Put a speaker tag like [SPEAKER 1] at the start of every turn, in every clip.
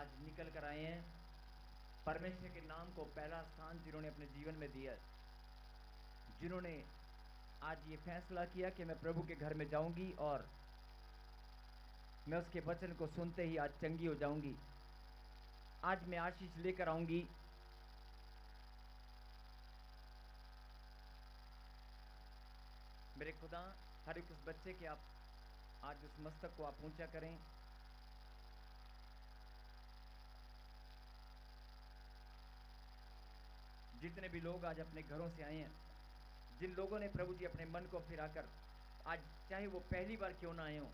[SPEAKER 1] आज निकल कर आए हैं। परमेश्वर के नाम को पहला स्थान जिन्होंने अपने जीवन में दिया, जिन्होंने आज ये फैसला किया कि मैं प्रभु के घर में जाऊंगी और मैं उसके वचन को सुनते ही आज चंगी हो जाऊंगी, आज मैं आशीष लेकर आऊंगी। मेरे खुदा, हर एक उस बच्चे के आप आज उस मस्तक को आप ऊंचा करें। जितने भी लोग आज अपने घरों से आए हैं, जिन लोगों ने प्रभु जी अपने मन को फिराकर आज, चाहे वो पहली बार क्यों ना आए हों,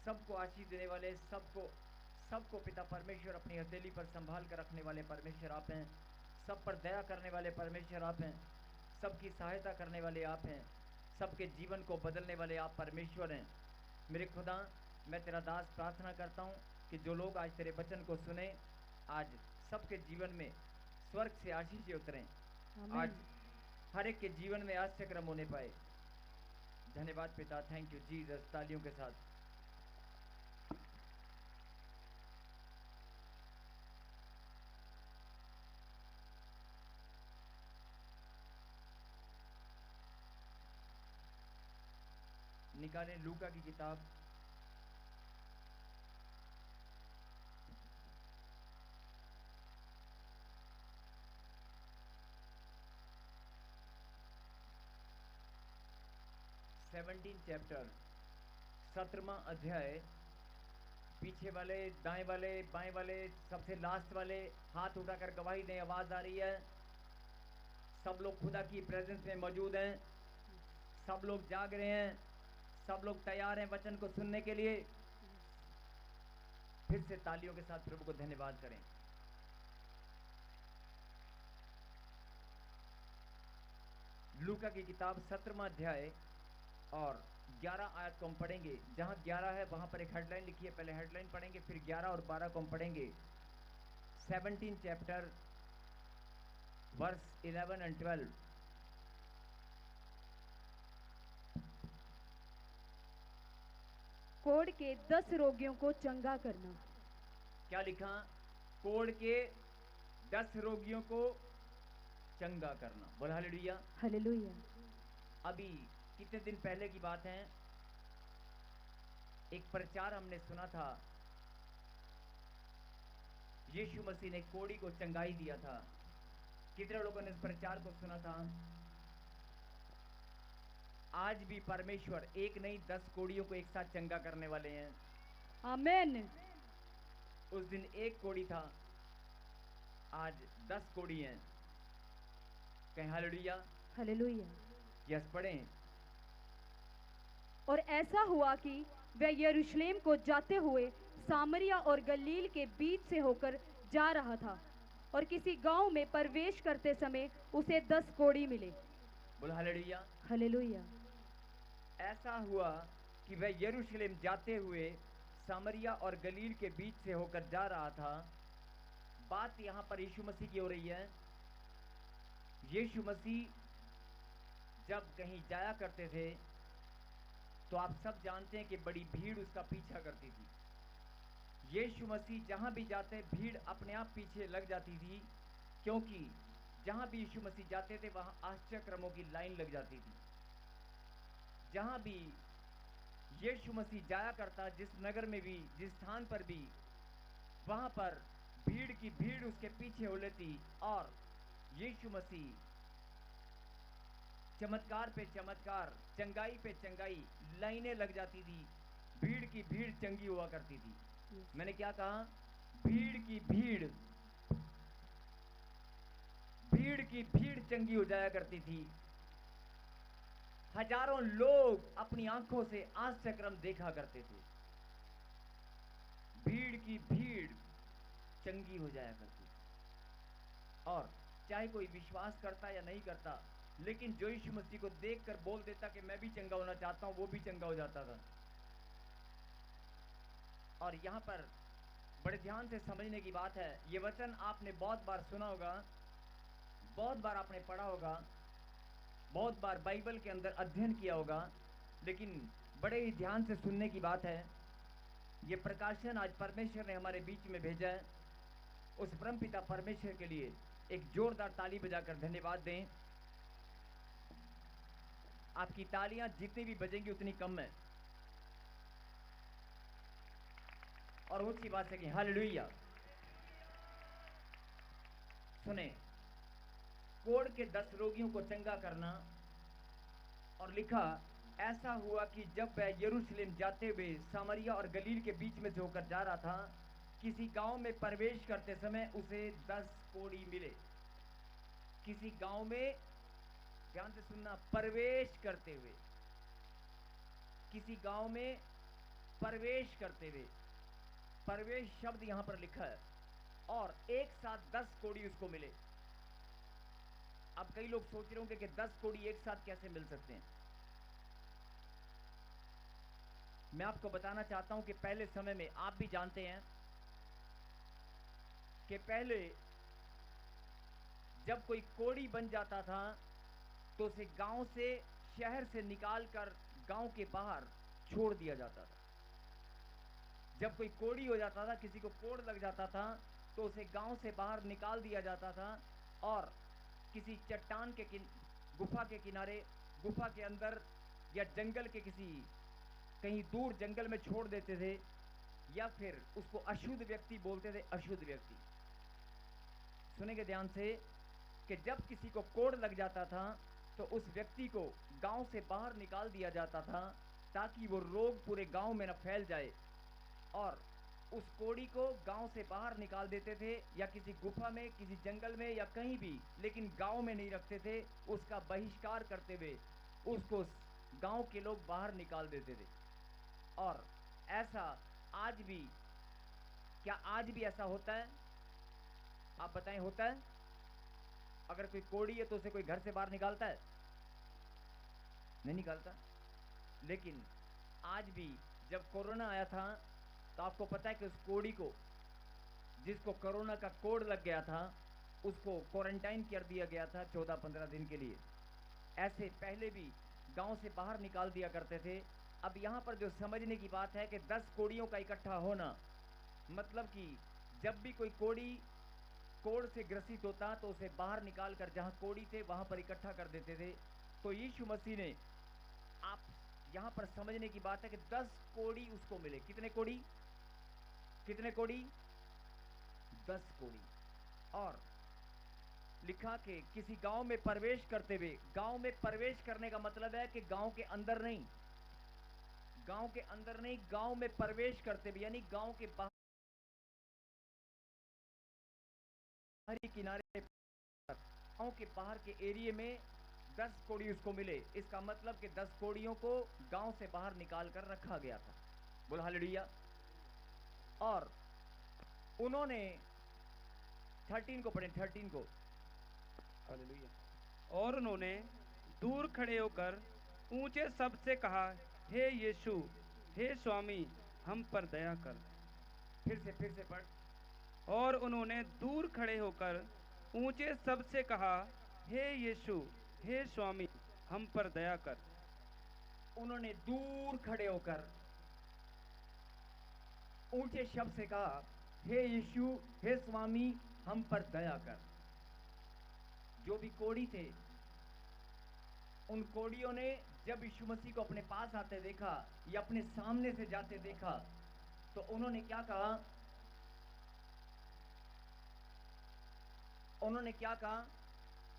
[SPEAKER 1] सबको आशीष देने वाले, सबको पिता परमेश्वर अपनी हथेली पर संभाल कर रखने वाले परमेश्वर आप हैं। सब पर दया करने वाले परमेश्वर आप हैं। सबकी सहायता करने वाले आप हैं। सबके जीवन को बदलने वाले आप परमेश्वर हैं। मेरे खुदा, मैं तेरा दास प्रार्थना करता हूँ कि जो लोग आज तेरे वचन को सुने, आज सबके जीवन में स्वर्ग से आशीष उतरें। आज हर एक के जीवन में आश्चर्य होने पाए। धन्यवाद पिता, थैंक यू जीसस। तालियों के साथ निकालें लूका की किताब, चैप्टर 17वां अध्याय। पीछे वाले, दाएं वाले, बाएं वाले, सबसे लास्ट वाले हाथ उठाकर गवाही दें। आवाज आ रही है? सब लोग खुदा की प्रेजेंस में मौजूद हैं। सब लोग जाग रहे हैं। सब लोग तैयार हैं वचन को सुनने के लिए। फिर से तालियों के साथ प्रभु को धन्यवाद करें। लूका की किताब 17वां अध्याय और 11 आयत को हम पढ़ेंगे। जहां 11 है वहां पर एक हेडलाइन लिखी है, पहले हेडलाइन पढ़ेंगे, फिर 11 और 12 को हम पढ़ेंगे। 17 चैप्टर वर्स 11 एंड 12।
[SPEAKER 2] कोढ़ के 10 रोगियों को चंगा करना।
[SPEAKER 1] क्या लिखा? कोढ़ के 10 रोगियों को चंगा करना। बोल हालेलुया।
[SPEAKER 2] हालेलुया।
[SPEAKER 1] अभी कितने दिन पहले की बात है, एक प्रचार हमने सुना था। यीशु मसीह ने कोढ़ी को चंगाई दिया था। कितने लोगों ने इस प्रचार को सुना था? आज भी परमेश्वर एक नहीं 10 कोढ़ियों को एक साथ चंगा करने वाले हैं।
[SPEAKER 2] आमेन।
[SPEAKER 1] उस दिन एक कोढ़ी था, आज 10 कोढ़ी हैं। कहें हालेलुया।
[SPEAKER 2] हालेलुया।
[SPEAKER 1] यस, पढ़ें।
[SPEAKER 2] और ऐसा हुआ कि वह यरूशलेम को जाते हुए सामरिया और गलील के बीच से होकर जा रहा था, और किसी गांव में प्रवेश करते समय उसे 10 कोढ़ी मिले।
[SPEAKER 1] बोल हालेलुया।
[SPEAKER 2] हालेलुया।
[SPEAKER 1] ऐसा हुआ कि वह यरूशलेम जाते हुए सामरिया और गलील के बीच से होकर जा रहा था। बात यहां पर यीशु मसीह की हो रही है। यीशु मसीह जब कहीं जाया करते थे तो आप सब जानते हैं कि बड़ी भीड़ उसका पीछा करती थी। यीशु मसीह जहां भी जाते भीड़ अपने आप पीछे लग जाती थी, क्योंकि जहां भी यीशु मसीह जाते थे वहां आश्चर्यक्रमों की लाइन लग जाती थी। जहां भी यीशु मसीह जाया करता, जिस नगर में भी, जिस स्थान पर भी, वहां पर भीड़ की भीड़ उसके पीछे हो लेती और यीशु मसीह चमत्कार पे चमत्कार, चंगाई पे चंगाई, लाइनें लग जाती थी। भीड़ की भीड़ चंगी हुआ करती थी। मैंने क्या कहा? भीड़ की भीड़, भीड़ की भीड़ चंगी हो जाया करती थी। हजारों लोग अपनी आंखों से आश्चर्यक्रम देखा करते थे। भीड़ की भीड़ चंगी हो जाया करती थी। और चाहे कोई विश्वास करता या नहीं करता, लेकिन जो यीशु मसीह को देखकर बोल देता कि मैं भी चंगा होना चाहता हूं, वो भी चंगा हो जाता था। और यहां पर बड़े ध्यान से समझने की बात है। ये वचन आपने बहुत बार सुना होगा, बहुत बार आपने पढ़ा होगा, बहुत बार बाइबल के अंदर अध्ययन किया होगा, लेकिन बड़े ही ध्यान से सुनने की बात है। ये प्रकाशन आज परमेश्वर ने हमारे बीच में भेजा है। उस परमपिता परमेश्वर के लिए एक जोरदार ताली बजाकर धन्यवाद दें। आपकी तालियां जितनी भी बजेंगी उतनी कम है। और ऊंची बात है कि हालेलुया। सुने, कोढ़ के 10 रोगियों को चंगा करना। और लिखा, ऐसा हुआ कि जब वह यरूशलेम जाते हुए सामरिया और गलील के बीच में से होकर जा रहा था, किसी गांव में प्रवेश करते समय उसे 10 कोढ़ी मिले। किसी गांव में, ध्यान से सुनना, प्रवेश करते हुए, किसी गांव में प्रवेश करते हुए, प्रवेश शब्द यहां पर लिखा है, और एक साथ 10 कोढ़ी उसको मिले। अब कई लोग सोच रहे होंगे कि 10 कोढ़ी एक साथ कैसे मिल सकते हैं। मैं आपको बताना चाहता हूं कि पहले समय में, आप भी जानते हैं कि पहले जब कोई कोढ़ी बन जाता था तो उसे गांव से, शहर से निकालकर गांव के बाहर छोड़ दिया जाता था। जब कोई कोढ़ी हो जाता था, किसी को कोढ़ लग जाता था, तो उसे गांव से बाहर निकाल दिया जाता था और किसी चट्टान के गुफा के किनारे, गुफा के अंदर, या जंगल के किसी कहीं दूर जंगल में छोड़ देते थे, या फिर उसको अशुद्ध व्यक्ति बोलते थे। अशुद्ध व्यक्ति, सुनेंगे ध्यान से, कि जब किसी को कोढ़ लग जाता था तो उस व्यक्ति को गांव से बाहर निकाल दिया जाता था ताकि वो रोग पूरे गांव में न फैल जाए। और उस कोढ़ी को गांव से बाहर निकाल देते थे, या किसी गुफा में, किसी जंगल में, या कहीं भी, लेकिन गांव में नहीं रखते थे। उसका बहिष्कार करते हुए उसको गांव के लोग बाहर निकाल देते थे। और ऐसा आज भी, क्या आज भी ऐसा होता है? आप बताएं, होता है? अगर कोई कोढ़ी है तो उसे कोई घर से बाहर निकालता है? नहीं निकालता। लेकिन आज भी जब कोरोना आया था तो आपको पता है कि उस कोढ़ी को, जिसको कोरोना का कोढ़ लग गया था, उसको क्वारंटाइन कर दिया गया था 14-15 दिन के लिए। ऐसे पहले भी गांव से बाहर निकाल दिया करते थे। अब यहां पर जो समझने की बात है कि 10 कोढ़ियों का इकट्ठा होना, मतलब कि जब भी कोई कोढ़ी कोढ़ से ग्रसित होता तो उसे बाहर निकालकर जहां कोढ़ी थे वहां पर इकट्ठा कर देते थे। तो यीशु मसीह ने, आप यहां पर समझने की बात है कि 10 कोढ़ी उसको मिले। कितने कोढ़ी? कितने कोढ़ी? 10 कोढ़ी। और लिखा कि किसी गांव में प्रवेश करते हुए, गांव में प्रवेश करने का मतलब है कि गांव के अंदर नहीं, गांव के अंदर नहीं, गांव में प्रवेश करते हुए, यानी गांव के बाहर किनारे, गांव के बाहर के एरिया में 10 कोढ़ी उसको मिले। इसका मतलब कि 10 कोढ़ियों को गांव से बाहर निकाल कर रखा गया था। बोल हालेलुया। और उन्होंने 13 को पढ़ें, 13 को।
[SPEAKER 3] हालेलुया। और उन्होंने दूर खड़े होकर ऊंचे शब्द से कहा, हे यीशु, हे स्वामी, हम पर दया कर।
[SPEAKER 1] फिर से पढ़।
[SPEAKER 3] और उन्होंने दूर खड़े होकर ऊंचे शब्द से कहा, हे यीशु, हे स्वामी, हम पर दया कर।
[SPEAKER 1] उन्होंने दूर खड़े होकर ऊंचे शब्द से कहा, हे यीशु, हे स्वामी, हम पर दया कर। जो भी कोढ़ी थे, उन कोढ़ियों ने जब यीशु मसीह को अपने पास आते देखा या अपने सामने से जाते देखा, तो उन्होंने क्या कहा? उन्होंने क्या कहा?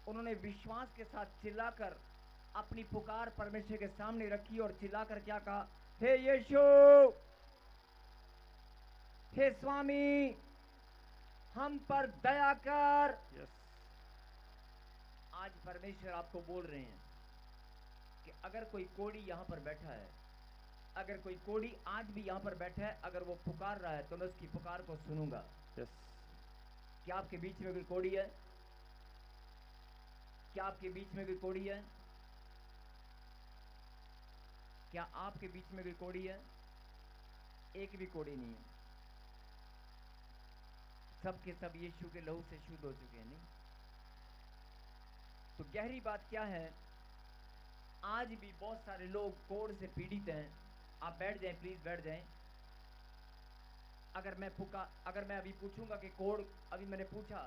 [SPEAKER 1] उन्होंने विश्वास के साथ चिल्लाकर अपनी पुकार परमेश्वर के सामने रखी और चिल्लाकर क्या कहा? हे यीशु, हे स्वामी, हम पर दया कर। आज परमेश्वर आपको बोल रहे हैं कि अगर कोई कोढ़ी यहां पर बैठा है, अगर कोई कोढ़ी आज भी यहां पर बैठा है, अगर वो पुकार रहा है तो मैं उसकी पुकार को सुनूंगा। क्या आपके बीच में कोई कोढ़ी है? क्या आपके बीच में कोई कोढ़ी है? क्या आपके बीच में कोई कोढ़ी है? एक भी कोढ़ी नहीं है। सब के सब यीशु के लहू से शुद्ध हो चुके हैं। नहीं तो गहरी बात क्या है, आज भी बहुत सारे लोग कोढ़ से पीड़ित हैं। आप बैठ जाएं, प्लीज बैठ जाएं। अगर मैं अभी पूछूंगा कि कोड़, अभी मैंने पूछा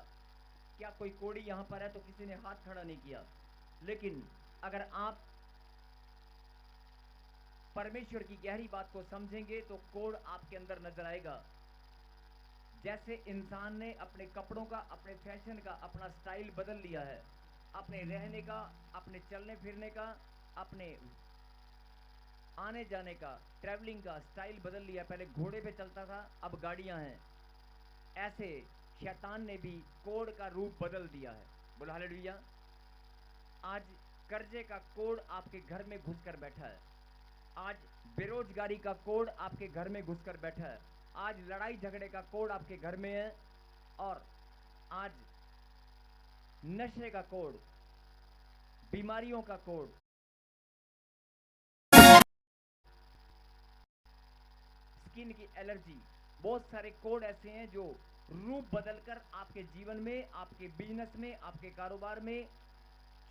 [SPEAKER 1] क्या कोई कोड़ी यहाँ पर है, तो किसी ने हाथ खड़ा नहीं किया। लेकिन अगर आप परमेश्वर की गहरी बात को समझेंगे तो कोड आपके अंदर नजर आएगा। जैसे इंसान ने अपने कपड़ों का, अपने फैशन का, अपना स्टाइल बदल लिया है, अपने रहने का, अपने चलने फिरने का, अपने आने जाने का, ट्रैवलिंग का स्टाइल बदल लिया। पहले घोड़े पे चलता था, अब गाड़ियां हैं। ऐसे शैतान ने भी कोड का रूप बदल दिया है। बोलो हालेलुया। आज कर्जे का कोड आपके घर में घुसकर बैठा है। आज बेरोजगारी का कोड आपके घर में घुसकर बैठा है। आज लड़ाई झगड़े का कोड आपके घर में है। और आज नशे का कोड, बीमारियों का कोड, स्किन की एलर्जी, बहुत सारे कोड ऐसे हैं जो रूप बदलकर आपके जीवन में, आपके बिजनेस में, आपके कारोबार में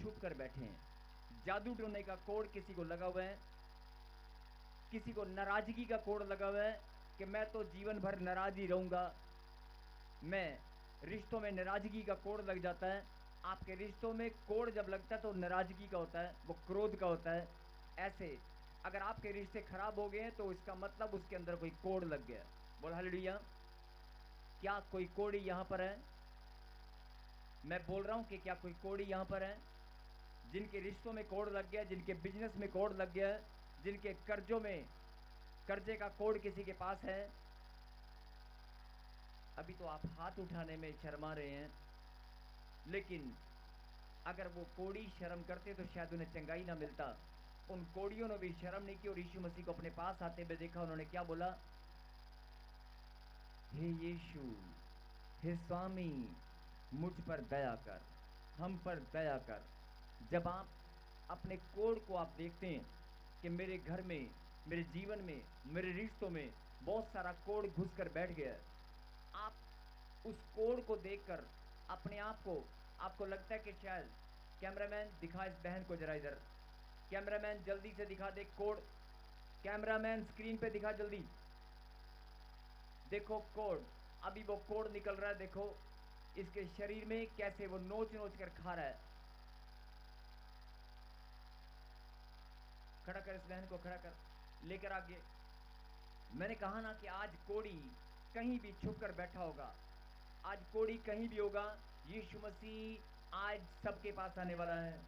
[SPEAKER 1] छुप कर बैठे हैं। जादू टोने का कोड किसी को लगा हुआ है, किसी को नाराजगी का कोड लगा हुआ है कि मैं तो जीवन भर नाराज ही रहूंगा। मैं रिश्तों में नाराजगी का कोड लग जाता है। आपके रिश्तों में कोड जब लगता है तो नाराजगी का होता है, वो क्रोध का होता है। ऐसे अगर आपके रिश्ते खराब हो गए हैं तो इसका मतलब उसके अंदर कोई कोड लग गया। बोल हालेलुया। क्या कोई कोड़ी यहां पर है? मैं बोल रहा हूं कि क्या कोई कोड़ी यहां पर है जिनके रिश्तों में कोड लग गया, जिनके बिजनेस में कोड लग गया, जिनके कर्जों में कर्जे का कोड किसी के पास है? अभी तो आप हाथ उठाने में शर्मा रहे हैं, लेकिन अगर वो कोड़ी शर्म करते तो शायद उन्हें चंगाई ना मिलता। उन कोड़ियों ने भी शर्म नहीं की और यीशु मसीह को अपने पास आते हुए देखा। उन्होंने क्या बोला? हे यीशु, हे स्वामी, मुझ पर दया कर, हम पर दया कर। जब आप अपने कोड को आप देखते हैं कि मेरे घर में, मेरे जीवन में, मेरे रिश्तों में बहुत सारा कोड घुस कर बैठ गया है, आप उस कोड को देखकर अपने आप को, आपको लगता है कि शायद कैमरामैन दिखा इस बहन को जरा इधर, कैमरामैन जल्दी से दिखा दे कोड, कैमरामैन स्क्रीन पे दिखा जल्दी। देखो कोड, अभी वो कोड निकल रहा है। देखो इसके शरीर में कैसे वो नोच नोच कर खा रहा है। खड़ा कर इस बहन को, खड़ा कर, लेकर आगे। मैंने कहा ना कि आज कोड़ी कहीं भी छुप कर बैठा होगा, आज कोड़ी कहीं भी होगा। यीशु मसीह आज सबके पास आने वाला है।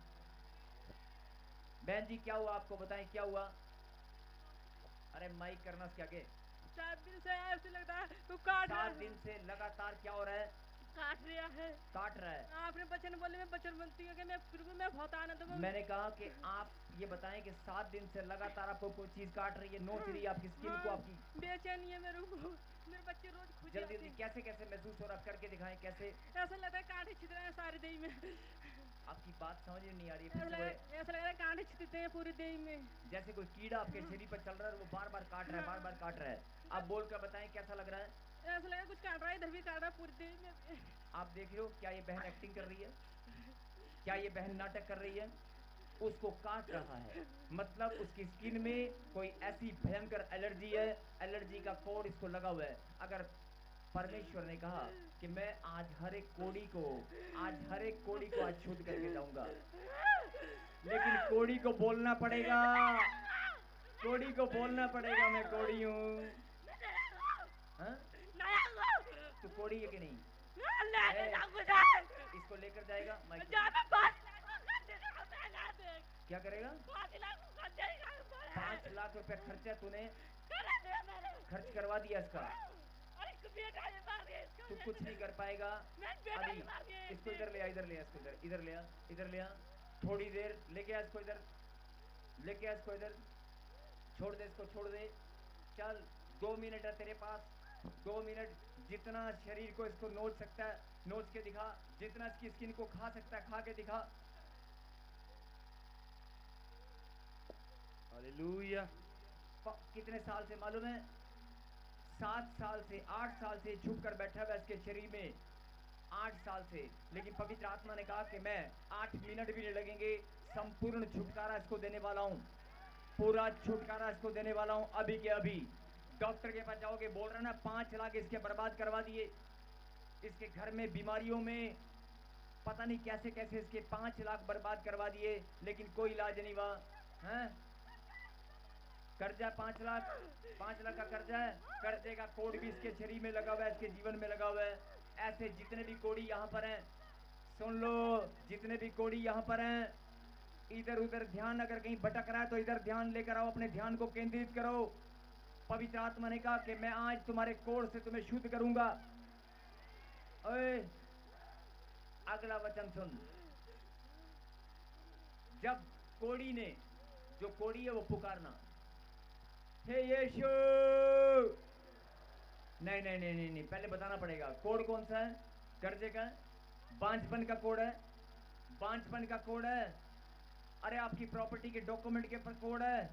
[SPEAKER 1] बहन जी क्या हुआ, आपको बताएं क्या हुआ? अरे माइक करना क्या के?
[SPEAKER 4] 7 दिन से ऐसे लगता है तू काट रहा
[SPEAKER 1] 7 दिन से लगातार क्या हो रहा है?
[SPEAKER 4] काट रहा है,
[SPEAKER 1] काट रहा है।
[SPEAKER 4] आपने वचन बोले, मैं वचन बोलती हूँ कि मैं फिर भी मैं बहुत आनंद में।
[SPEAKER 1] मैंने कहा कि आप ये बताएं कि 7 दिन से लगातार आपको कोई चीज काट रही है, नोच रही है आपकी स्किन को, आपकी
[SPEAKER 4] बेचैनी है मेरे को। मेरे बच्चे रोज खुद
[SPEAKER 1] जल्दी जल्दी कैसे कैसे महसूस हो रहा है, करके दिखाएं कैसे।
[SPEAKER 4] ऐसा लगता है कांटे छिद रहे हैं सारे देह में।
[SPEAKER 1] आपकी बात समझ में नहीं आ रही
[SPEAKER 4] ऐसा लग
[SPEAKER 1] है।
[SPEAKER 4] रहा है कांटे छिदते हैं पूरे देह में,
[SPEAKER 1] जैसे कोई कीड़ा आपके शरीर पर चल रहा है, वो बार बार काट रहा है, बार बार काट रहा है। आप बोलकर बताएं कैसा लग रहा है?
[SPEAKER 4] ऐसा लग रहा है कुछ काट रहा है, इधर भी काट रहा है पूरे देह में।
[SPEAKER 1] आप देख रहे हो क्या ये बहन एक्टिंग कर रही है? क्या ये बहन नाटक कर रही है? उसको काट रहा है, मतलब उसकी स्किन में कोई ऐसी भयंकर एलर्जी है, एलर्जी का कोड इसको लगा हुआ है। अगर परमेश्वर ने कहा कि मैं आज हर एक कोड़ी को आज शुद्ध करके जाऊंगा, लेकिन कोड़ी को बोलना पड़ेगा, कोड़ी को बोलना पड़ेगा मैं कोड़ी हूँ। तू कोड़ी है कि नहीं? इसको लेकर जाएगा क्या करेगा? 5 लाख रुपए खर्चा तूने खर्च करवा दिया इसका, तू कुछ नहीं कर पाएगा। अभी इसको इधर ले आ, इधर ले आ, इसको इधर ले आ, इधर ले आ, थोड़ी देर लेके आ इसको इधर, लेके आ इसको इधर, छोड़ दे इसको, छोड़ दे। चल 2 मिनट है तेरे पास, 2 मिनट, जितना शरीर को इसको नोच सकता है नोच के दिखा, जितना इसकी स्किन को खा सकता है खा के दिखा।
[SPEAKER 3] हालेलुया।
[SPEAKER 1] कितने साल से मालूम है? 7 साल से, 8 साल से छुप कर बैठा हुआ इसके शरीर में, 8 साल से। लेकिन पवित्र आत्मा ने कहा कि मैं 8 मिनट भी नहीं लगेंगे, संपूर्ण छुटकारा इसको देने वाला हूँ, पूरा छुटकारा इसको देने वाला हूँ अभी के अभी। डॉक्टर के पास जाओगे, बोल रहा ना 5 लाख इसके बर्बाद करवा दिए, इसके घर में बीमारियों में पता नहीं कैसे कैसे इसके 5 लाख बर्बाद करवा दिए, लेकिन कोई इलाज नहीं हुआ हैं। कर्जा 5 लाख का कर्जा है, कर्जे का कोड भी इसके शरीर में लगा हुआ है, इसके जीवन में लगा हुआ है। ऐसे जितने भी कोड़ी यहाँ पर हैं, सुन लो, जितने भी कोड़ी यहाँ पर हैं, इधर उधर ध्यान अगर कहीं भटक रहा है तो इधर ध्यान लेकर आओ, अपने ध्यान को केंद्रित करो। पवित्र आत्मा ने कहा कि मैं आज तुम्हारे कोड से तुम्हें शुद्ध करूंगा। ओए, अगला वचन सुन। जब कोड़ी ने, जो कोड़ी है वो पुकारना, हे यीशु, नहीं नहीं नहीं नहीं नहीं, पहले बताना पड़ेगा कोड कौन सा है। कर्जे का, बांझपन का कोड है, बांझपन का कोड है। अरे आपकी प्रॉपर्टी के डॉक्यूमेंट के ऊपर कोड है,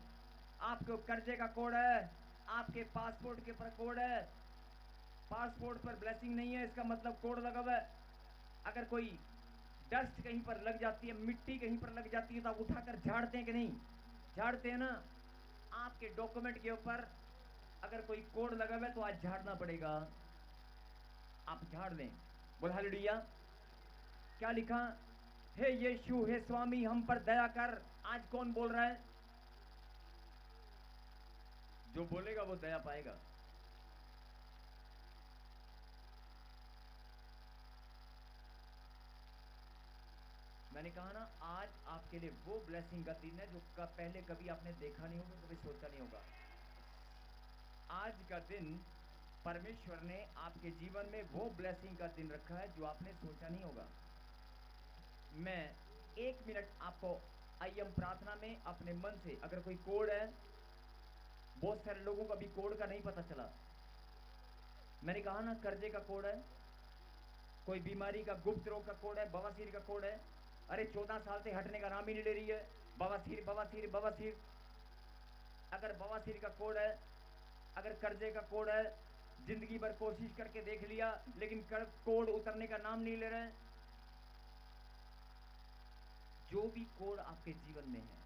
[SPEAKER 1] आपके कर्जे का कोड है, आपके पासपोर्ट के ऊपर कोड है। पासपोर्ट पर ब्लेसिंग नहीं है, इसका मतलब कोड लगा हुआ है। अगर कोई डस्ट कहीं पर लग जाती है, मिट्टी कहीं पर लग जाती है, तो आप उठाकर झाड़ते हैं कि नहीं? झाड़ते हैं ना। आपके डॉक्यूमेंट के ऊपर अगर कोई कोड लगा हुआ है तो आज झाड़ना पड़ेगा, आप झाड़ दें। बोल हालेलुया। क्या लिखा? हे यीशु, हे स्वामी, हम पर दया कर। आज कौन बोल रहा है? जो बोलेगा वो दया पाएगा। मैंने कहा ना, आज आपके लिए वो ब्लेसिंग का दिन है जो पहले कभी आपने देखा नहीं होगा, कभी सोचा नहीं होगा। आज का दिन परमेश्वर ने आपके जीवन में वो ब्लेसिंग का दिन रखा है जो आपने सोचा नहीं होगा। मैं 1 मिनट आपको आईएम प्रार्थना में अपने मन से, अगर कोई कोड है, बहुत सारे लोगों को अभी कोड का नहीं पता चला। मैंने कहा ना, कर्जे का कोड है, कोई बीमारी का, गुप्त रोग का कोड है, बवासीर का कोड है। अरे 14 साल से हटने का नाम ही नहीं ले रही है, बवासीर बवासीर बवासीर। अगर बवासीर का कोड है, अगर कर्जे का कोड है, जिंदगी भर कोशिश करके देख लिया लेकिन कोड उतरने का नाम नहीं ले रहे। जो भी कोड आपके जीवन में है,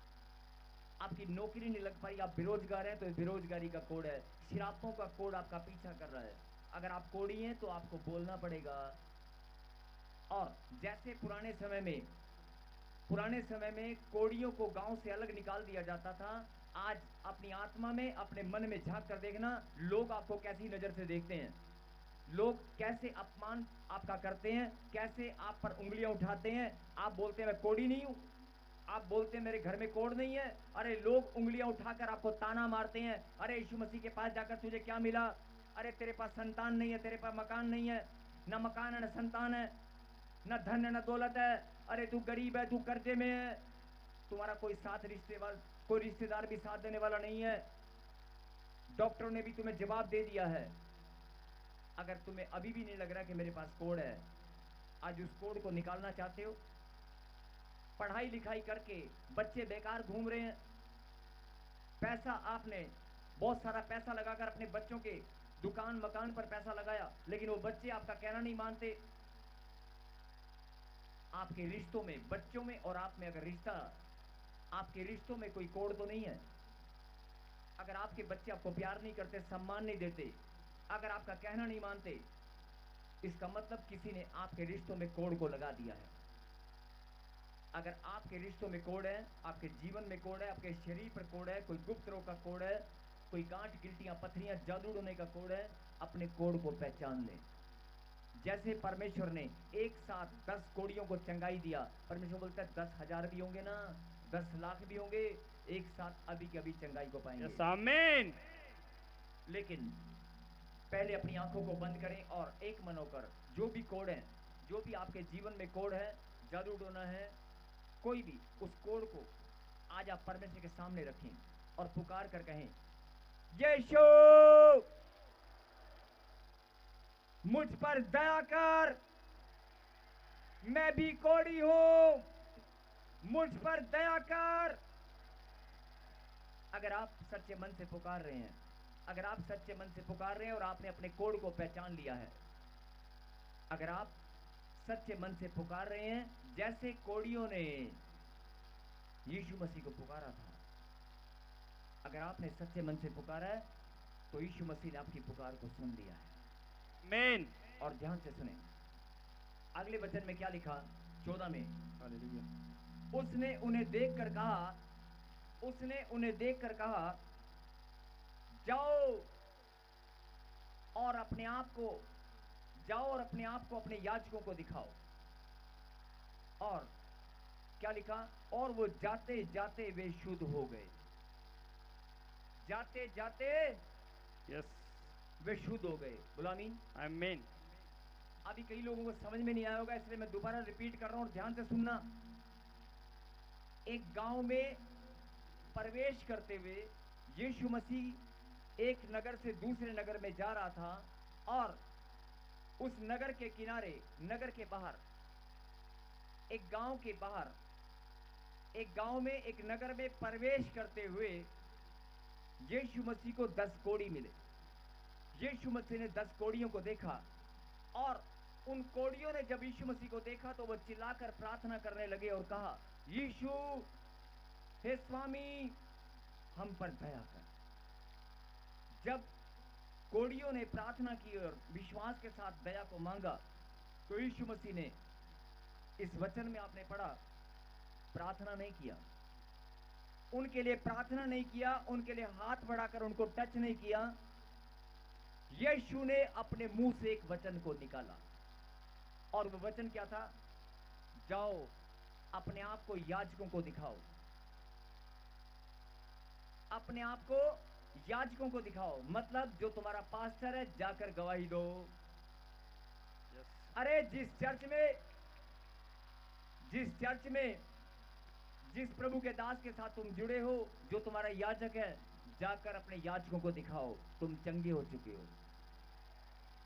[SPEAKER 1] आपकी नौकरी नहीं लग पाई, आप बेरोजगार हैं तो बेरोजगारी का कोड है, शराबों का कोड आपका पीछा कर रहा है। अगर आप कोड़ी हैं तो आपको बोलना पड़ेगा। और जैसे पुराने समय में कोड़ियों को गांव से अलग निकाल दिया जाता था, आज अपनी आत्मा में, अपने मन में झांक कर देखना, लोग आपको कैसी नजर से देखते हैं, लोग कैसे अपमान आपका करते हैं, कैसे आप पर उंगलियां उठाते हैं। आप बोलते हैं मैं कोड़ी नहीं हूं, आप बोलते हैं मेरे घर में कोड नहीं है। अरे लोग उंगलियां उठाकर आपको ताना मारते हैं, अरे यीशु मसीह के पास जाकर तुझे क्या मिला? अरे तेरे पास संतान नहीं है, तेरे पास मकान नहीं है, न मकान है न संतान है, न धन है न दौलत है। अरे तू गरीब है, तू कर्जे में है, तुम्हारा कोई रिश्तेदार भी साथ देने वाला नहीं है। डॉक्टरों ने भी तुम्हें जवाब दे दिया है। अगर तुम्हें अभी भी नहीं लग रहा कि मेरे पास कोड है, आज उस कोड को निकालना चाहते हो। पढ़ाई लिखाई करके बच्चे बेकार घूम रहे हैं, पैसा आपने बहुत सारा पैसा लगाकर अपने बच्चों के दुकान मकान पर पैसा लगाया, लेकिन वो बच्चे आपका कहना नहीं मानते। आपके रिश्तों में, बच्चों में और आप में अगर रिश्ता, आपके रिश्तों में कोई कोड तो नहीं है, अगर आपके बच्चे आपको प्यार नहीं करते, सम्मान नहीं देते, अगर आपका कहना नहीं मानते, इसका मतलब किसी ने आपके रिश्तों में कोड को लगा दिया है। अगर आपके रिश्तों में कोड है, आपके जीवन में कोड है, आपके शरीर पर कोड है, कोई गुप्त रोग का कोड है, कोई गांठ गिल्टियां पत्थरियां जादू टोने का कोड है, अपने कोड को पहचान लें। जैसे परमेश्वर ने एक साथ 10 कोड़ियों को चंगाई दिया, परमेश्वर बोलता है 10,000 भी होंगे ना, 10 लाख भी होंगे, एक साथ अभी के अभी चंगाई को पाएंगे।
[SPEAKER 3] यस आमीन।
[SPEAKER 1] लेकिन पहले अपनी आंखों को बंद करें और एक मन होकर, जो भी कोड है, जो भी आपके जीवन में कोड है, जादू टोना है, कोई भी, उस कोड को आज आप परमेश्वर के सामने रखें और पुकार कर कहें, यीशु मुझ पर दया कर, मैं भी कोड़ी हूं, मुझ पर दया कर। अगर आप सच्चे मन से पुकार रहे हैं, अगर आप सच्चे मन से पुकार रहे हैं और आपने अपने कोड को पहचान लिया है, अगर आप सच्चे मन से पुकार रहे हैं, जैसे कोड़ियों ने यीशु मसीह को पुकारा था, अगर आपने सच्चे मन से पुकारा है, तो यीशु मसीह ने आपकी पुकार को सुन लिया है।
[SPEAKER 3] मेन।
[SPEAKER 1] और ध्यान से सुने, अगले वचन में क्या लिखा, 14 में,
[SPEAKER 3] हालेलुया।
[SPEAKER 1] उसने उन्हें देखकर कहा, उसने उन्हें देखकर कहा, जाओ और अपने आप को, जाओ और अपने आप को अपने याजकों को दिखाओ। और क्या लिखा, और वो जाते जाते वे शुद्ध हो गए। जाते जाते
[SPEAKER 3] यस,
[SPEAKER 1] वे शुद्ध हो गए। बोलो आमीन।
[SPEAKER 3] आमीन।
[SPEAKER 1] अभी कई लोगों को समझ में नहीं आया होगा, इसलिए मैं दोबारा रिपीट कर रहा हूं और ध्यान से सुनना। एक गांव में प्रवेश करते हुए यीशु मसीह एक नगर से दूसरे नगर में जा रहा था, और उस नगर के किनारे, नगर के बाहर, एक गांव के बाहर, एक गांव में, एक नगर में प्रवेश करते हुए यीशु मसीह को 10 कोढ़ी मिले। यीशु मसीह ने 10 कोढ़ियों को देखा, और उन कोढ़ियों ने जब यीशु मसीह को देखा तो वो चिल्लाकर प्रार्थना करने लगे और कहा, यीशु, हे स्वामी, हम पर दया कर। जब कोढ़ियों ने प्रार्थना की और विश्वास के साथ दया को मांगा, तो यीशु मसीह ने, इस वचन में आपने पढ़ा, प्रार्थना नहीं किया, उनके लिए प्रार्थना नहीं किया, उनके लिए हाथ बढ़ाकर उनको टच नहीं किया। यीशु ने अपने मुंह से एक वचन को निकाला, और वो वचन क्या था, जाओ अपने आप को याजकों को दिखाओ। अपने आप को याजकों को दिखाओ, मतलब जो तुम्हारा पास्टर है जाकर गवाही दो। अरे जिस चर्च में जिस प्रभु के दास के साथ तुम जुड़े हो, जो तुम्हारा याजक है, जाकर अपने याजकों को दिखाओ तुम चंगे हो चुके हो।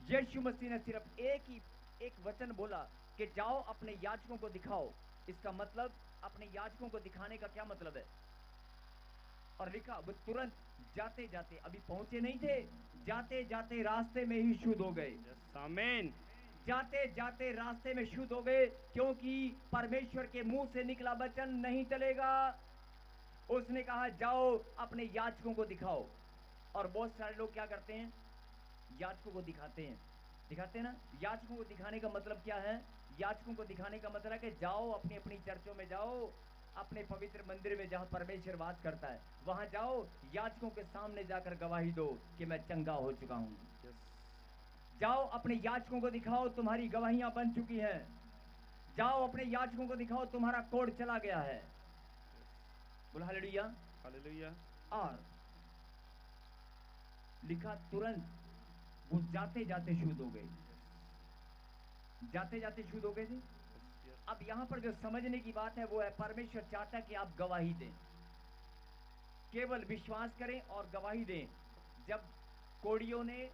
[SPEAKER 1] यीशु मसीह ने सिर्फ एक वचन बोला कि जाओ अपने याजकों को दिखाओ। इसका मतलब, अपने याजकों को दिखाने का क्या मतलब है? और लिखा, वो तुरंत जाते जाते, अभी पहुंचे नहीं थे, जाते जाते रास्ते में ही शुद्ध हो गए।
[SPEAKER 3] आमीन।
[SPEAKER 1] जाते जाते रास्ते में शुद्ध हो गए, क्योंकि परमेश्वर के मुंह से निकला वचन नहीं चलेगा। उसने कहा, जाओ अपने याजकों को दिखाओ। और बहुत सारे लोग क्या करते हैं, याजकों को दिखाते हैं ना। याजकों को दिखाने का मतलब क्या है? याजकों को दिखाने का मतलब है कि जाओ अपनी अपनी चर्चों में, जाओ अपने पवित्र मंदिर में जहां परमेश्वर वास करता है, वहां जाओ, याजकों के सामने जाकर गवाही दो कि मैं चंगा हो चुका हूं। जाओ अपने याजकों को दिखाओ तुम्हारी गवाहियां बन चुकी हैं। जाओ अपने याजकों को दिखाओ तुम्हारा कोढ़ चला गया है। बोला हालेलुया,
[SPEAKER 3] हालेलुया।
[SPEAKER 1] और लिखा, तुरंत वो जाते जाते शुद्ध हो गए। जाते जाते शुद्ध हो गए थे। अब यहां पर जो समझने की बात है वो है, परमेश्वर चाहता है कि आप गवाही दें, केवल विश्वास करें और गवाही दें। जब कोढ़ियों ने